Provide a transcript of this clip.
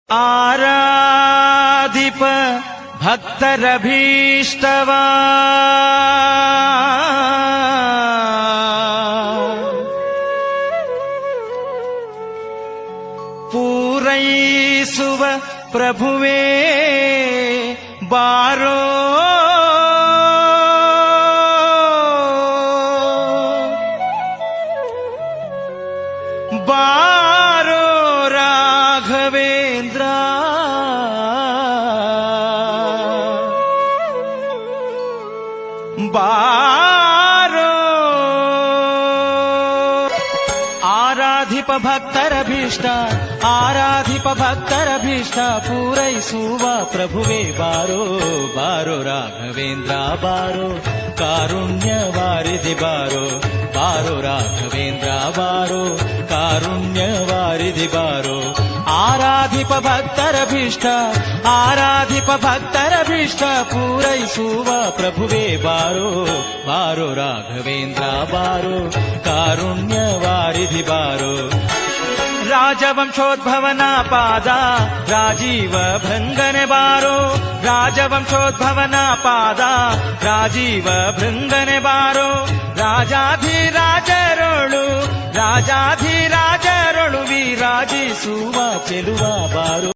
ಆರಾಧಿಪ ಭಕ್ತರಭೀಷ್ಟವಾ ಪೂರೈಸುವ ಪ್ರಭುವೇ ಬಾರೋ ಬಾರೋ ರಾಘವೇಂದ್ರ ಬಾರೋ ಆರಾಧಿಪ ಭಕ್ತರಭೀಷ್ಟ ಆರಾಧಿಪ ಭಕ್ತರಭೀಷ್ಟ ಪೂರೈಸುವ ಪ್ರಭುವೇ ಬಾರೋ ಬಾರೋ ರಾಘವೇಂದ್ರ ಬಾರೋ ಕಾರುಣ್ಯ ವಾರಿಧಿ ಬಾರೋ ಬಾರೋ ರಾಘವೇಂದ್ರ ಬಾರೋ ಕಾರುಣ್ಯ ವಾರಿಧಿ ಬಾರೋ ಆರಾಧಿಪ ಭಕ್ತರಭೀಷ್ಟ ಆರಾಧಿಪ ಭಕ್ತರಭೀಷ್ಟ ಪೂರೈಸುವ ಪ್ರಭುವೇ ಬಾರೋ ಬಾರೋ ರಾಘವೇಂದ್ರ ಬಾರೋ ಕಾರುಣ್ಯ ವಾರಿಧಿ ಬಾರೋ ರಾಜವಂಶೋದ್ಭವನ ಪಾದ ರಾಜೀವ ಭೃಂಗನೆ ಬಾರೋ ರಾಜವಂಶೋದ್ಭವನ ಪಾದ ರಾಜೀವ ಭೃಂಗನೆ ಬಾರೋ ರಾಜಾಧಿರಾಜರೊಳು ರಾಜಾಧಿರಾಜರೊಳು ವಿರಾಜಿಸುವ ಚೆಲುವ ಬಾರೋ